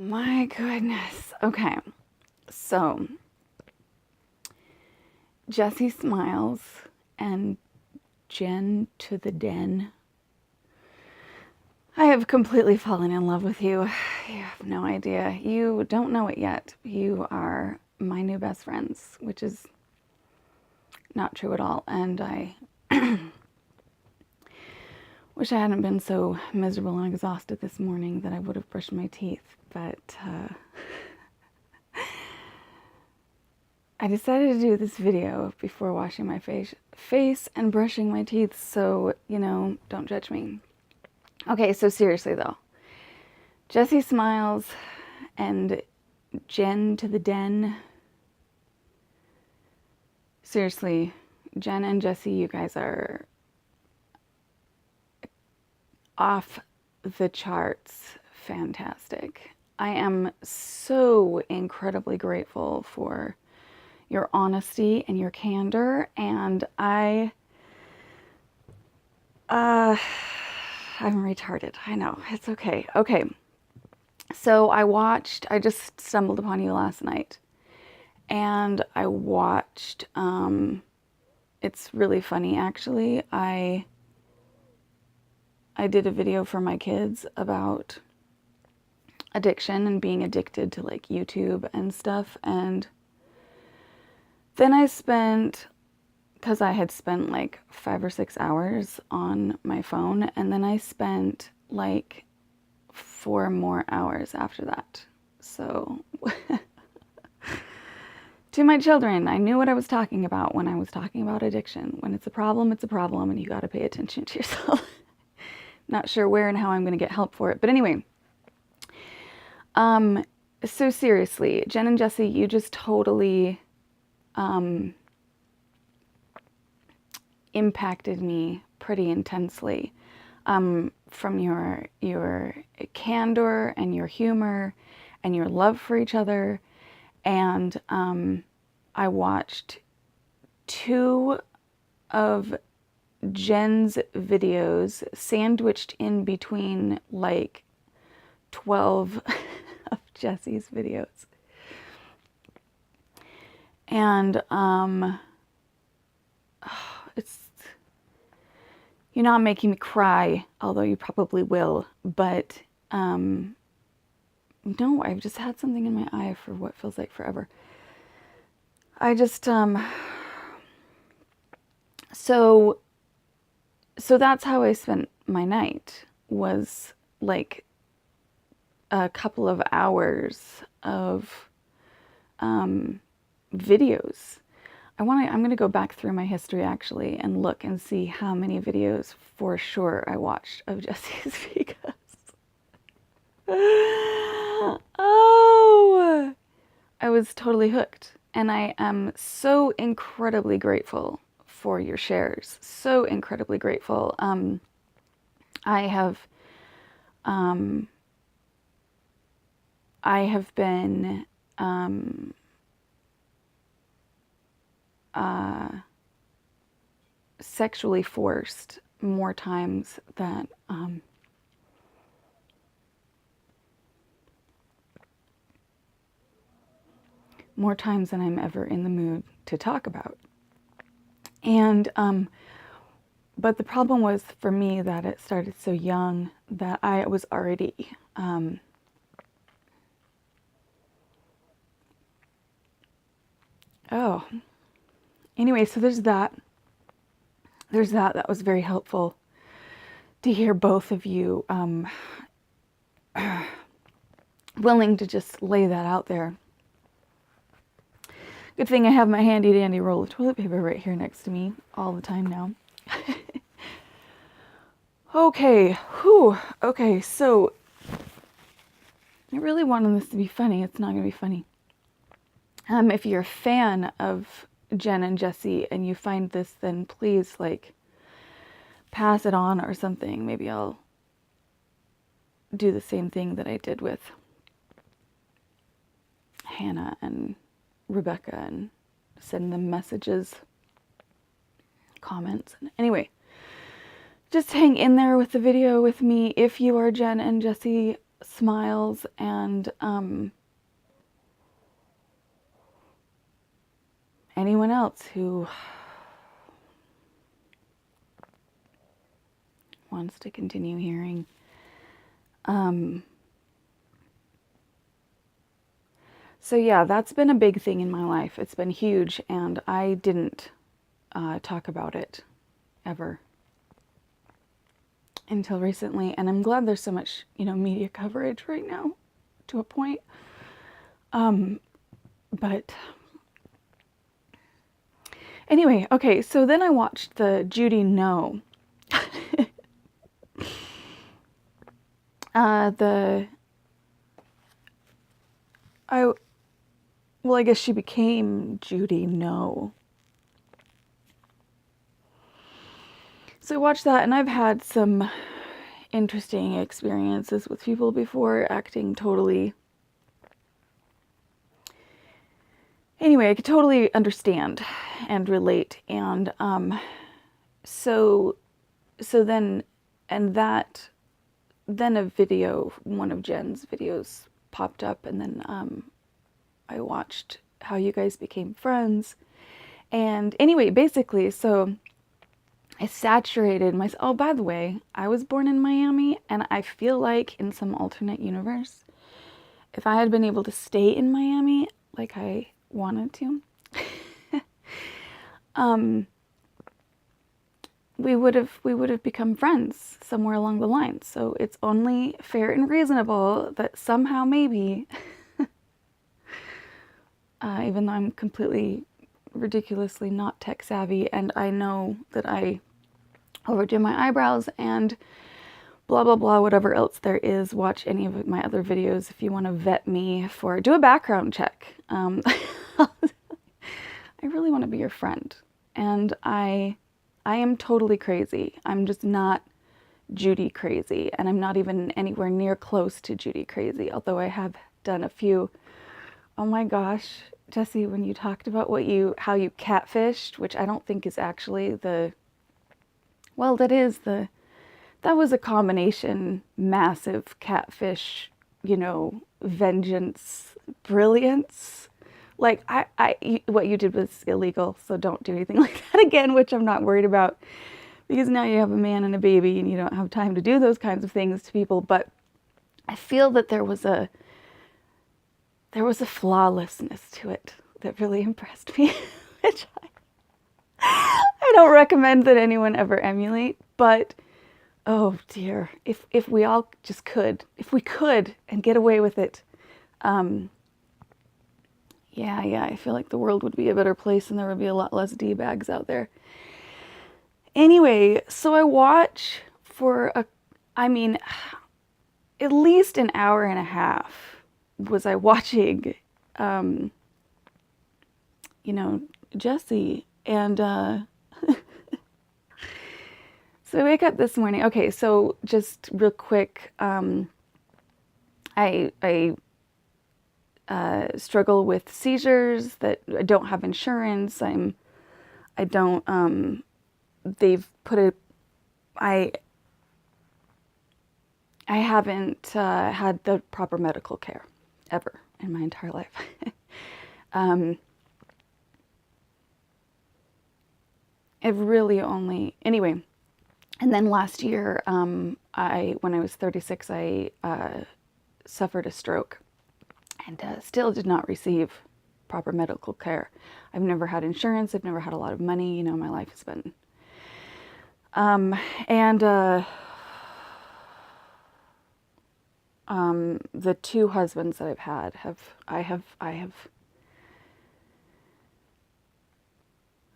My goodness. Okay. So, JessiSmiles and Jen to the Den. I have completely fallen in love with you. You have no idea. You don't know it yet. You are my new best friends, which is not true at all. And I wish I hadn't been so miserable and exhausted this morning that I would have brushed my teeth. But I decided to do this video before washing my face and brushing my teeth, so, don't judge me. Okay, so seriously though, JessiSmiles and Jen to the Den. Seriously, Jen and Jessie, you guys are off the charts fantastic. I am so incredibly grateful for your honesty and your candor, and I'm retarded. I know, it's okay. Okay, so I just stumbled upon you last night, and I watched, it's really funny actually. I did a video for my kids about addiction and being addicted to like YouTube and stuff, and then I spent, because I had spent like 5 or 6 hours on my phone, and then I spent like 4 more hours after that. So, to my children, I knew what I was talking about when I was talking about addiction. When it's a problem, and you got to pay attention to yourself. Not sure where and how I'm going to get help for it. But anyway, so seriously, Jen and Jessie, you just totally impacted me pretty intensely, from your candor and your humor and your love for each other. And I watched 2 of Jen's videos sandwiched in between like 12 of Jessie's videos. And you're not making me cry, although you probably will, but no, I've just had something in my eye for what feels like forever. I just so that's how I spent my night, was like a couple of hours of videos. I'm going to go back through my history actually and look and see how many videos for sure I watched of Jessie's because oh, I was totally hooked. And I am so incredibly grateful for your shares. So incredibly grateful. I have been sexually forced more times than I'm ever in the mood to talk about. And but the problem was for me that it started so young that I was already anyway, so there's that. That was very helpful to hear both of you willing to just lay that out there. Good thing I have my handy dandy roll of toilet paper right here next to me all the time now. Okay, whew. Okay, so I really wanted this to be funny. It's not going to be funny. If you're a fan of Jen and Jessie and you find this, then please like pass it on or something. Maybe I'll do the same thing that I did with Hannah and Rebecca and send them messages, comments. Anyway, just hang in there with the video with me if you are Jen and Jessie JessiSmiles and anyone else who wants to continue hearing. So yeah, that's been a big thing in my life. It's been huge, and I didn't talk about it ever until recently, and I'm glad there's so much, media coverage right now to a point. But anyway, okay, so then I watched the Judy No. I guess she became Judy No. So I watched that, and I've had some interesting experiences with people before acting totally. Anyway, I could totally understand and relate, and so then a video, one of Jen's videos popped up, and then I watched how you guys became friends. And anyway, basically, so I saturated myself. Oh, by the way, I was born in Miami, and I feel like in some alternate universe, if I had been able to stay in Miami like I wanted to, we would have become friends somewhere along the line. So it's only fair and reasonable that somehow maybe, even though I'm completely ridiculously not tech savvy, and I know that I overdo my eyebrows and blah blah blah, whatever else there is, watch any of my other videos if you want to vet me for, do a background check. I really want to be your friend, and I am totally crazy. I'm just not Judy crazy, and I'm not even anywhere near close to Judy crazy, although I have done a few. Oh my gosh, Jessie, when you talked about how you catfished, which I don't think is actually that was a combination, massive catfish, vengeance, brilliance. Like, what you did was illegal, so don't do anything like that again, which I'm not worried about, because now you have a man and a baby and you don't have time to do those kinds of things to people. But I feel that there was a flawlessness to it that really impressed me, which I don't recommend that anyone ever emulate, but oh dear, if we all just could, if we could and get away with it, yeah, I feel like the world would be a better place and there would be a lot less D-bags out there. Anyway, so I watch for at least an hour and a half was I watching, Jessie, and so I wake up this morning. Okay, so just real quick, I struggle with seizures that I don't have insurance. They've put I haven't had the proper medical care ever in my entire life. I've really only, anyway. And then last year, when I was 36, I suffered a stroke and still did not receive proper medical care. I've never had insurance. I've never had a lot of money. My life has been, the two husbands that I've had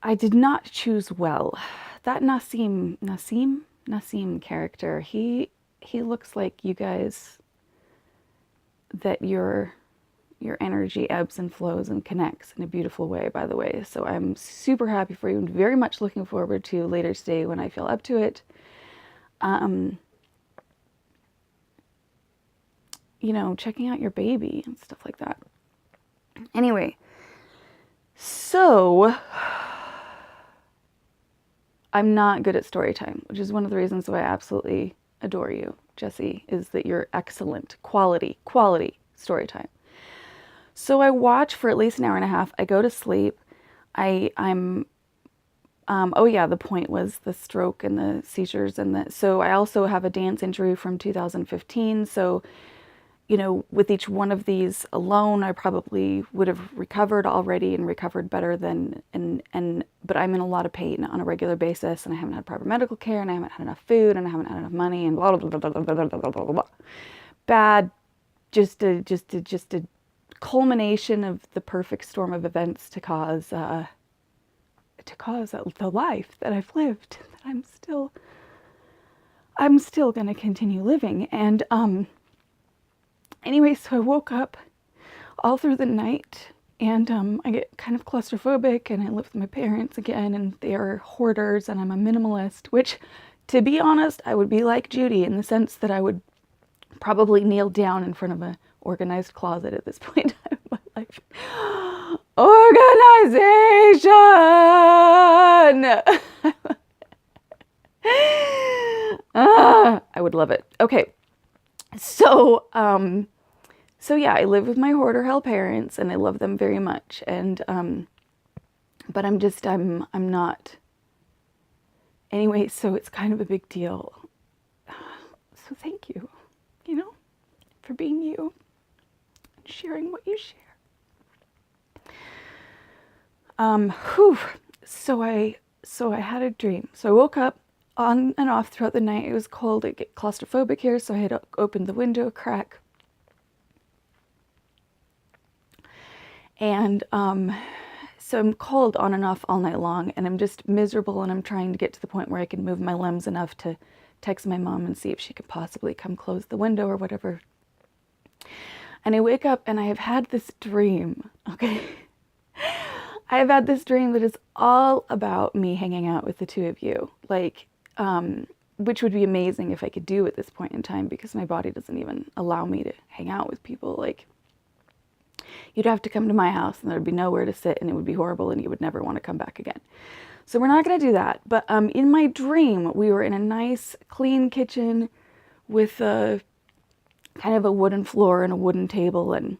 I did not choose well. That Nassim character, he looks like you guys, that your energy ebbs and flows and connects in a beautiful way, by the way. So I'm super happy for you and very much looking forward to later today when I feel up to it. Checking out your baby and stuff like that. Anyway, so I'm not good at story time, which is one of the reasons why I absolutely adore you. Jessie, is that you're excellent. Quality story time. So I watch for at least an hour and a half. I go to sleep. Oh yeah, the point was the stroke and the seizures so I also have a dance injury from 2015. So, you know, with each one of these alone, I probably would have recovered already and recovered better than, but I'm in a lot of pain on a regular basis, and I haven't had proper medical care, and I haven't had enough food, and I haven't had enough money, and blah, blah, blah, blah, blah, blah, blah, blah, blah. Bad, just a culmination of the perfect storm of events to cause the life that I've lived, that I'm still going to continue living. And anyway, so I woke up all through the night, and I get kind of claustrophobic, and I live with my parents again, and they are hoarders, and I'm a minimalist, which, to be honest, I would be like Judy in the sense that I would probably kneel down in front of an organized closet at this point in my life. Organization! I would love it. Okay, so yeah, I live with my hoarder hell parents, and I love them very much. And but I'm not. Anyway, so it's kind of a big deal. So thank you, for being you and sharing what you share. So I had a dream. So I woke up on and off throughout the night. It was cold. I get claustrophobic here, so I had opened the window crack. And so I'm cold on and off all night long, and I'm just miserable, and I'm trying to get to the point where I can move my limbs enough to text my mom and see if she could possibly come close the window or whatever. And I wake up, and I have had this dream, okay? I have had this dream that is all about me hanging out with the two of you, like, which would be amazing if I could do at this point in time, because my body doesn't even allow me to hang out with people. Like, you'd have to come to my house, and there'd be nowhere to sit, and it would be horrible, and you would never want to come back again. So we're not going to do that. But in my dream, we were in a nice, clean kitchen with a kind of a wooden floor and a wooden table, and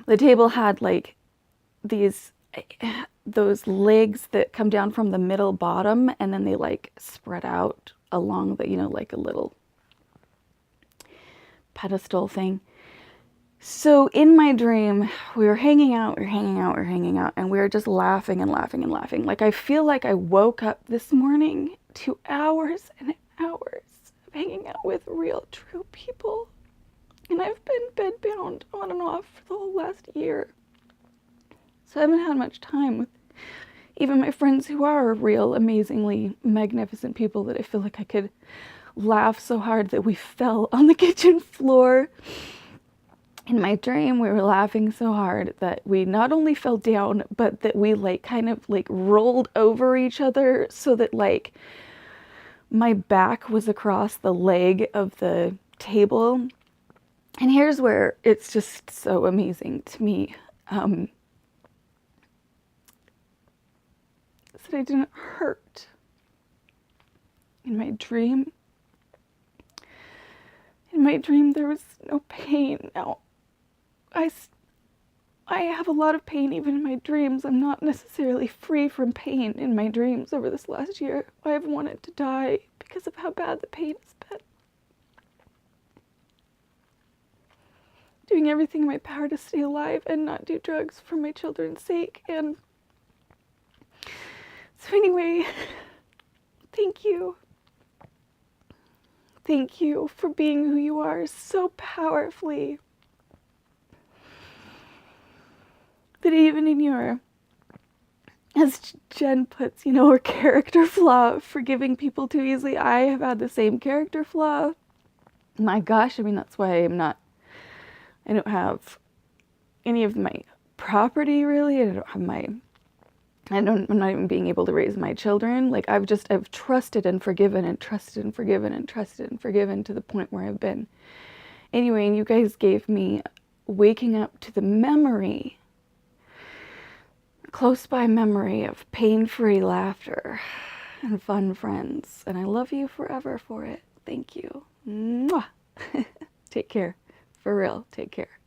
the table had like those legs that come down from the middle bottom, and then they like spread out along the, like a little pedestal thing. So in my dream, we were hanging out, and we were just laughing and laughing and laughing. Like, I feel like I woke up this morning to hours and hours of hanging out with real, true people. And I've been bedbound on and off for the whole last year. So I haven't had much time with even my friends who are real, amazingly magnificent people that I feel like I could laugh so hard that we fell on the kitchen floor. In my dream, we were laughing so hard that we not only fell down, but that we kind of rolled over each other so that my back was across the leg of the table. And here's where it's just so amazing to me. That I didn't hurt in my dream. In my dream, there was no pain. Now, I have a lot of pain even in my dreams. I'm not necessarily free from pain in my dreams over this last year. I have wanted to die because of how bad the pain has been. Doing everything in my power to stay alive and not do drugs for my children's sake. And so anyway, thank you. Thank you for being who you are so powerfully. That even in your, as Jen puts, her character flaw of forgiving people too easily, I have had the same character flaw. My gosh, that's why I don't have any of my property really. I'm not even being able to raise my children. Like, I've trusted and forgiven and trusted and forgiven and trusted and forgiven to the point where I've been. Anyway, and you guys gave me waking up to the memory, close by memory of pain-free laughter and fun friends. And I love you forever for it. Thank you. Mwah. Take care. For real, take care.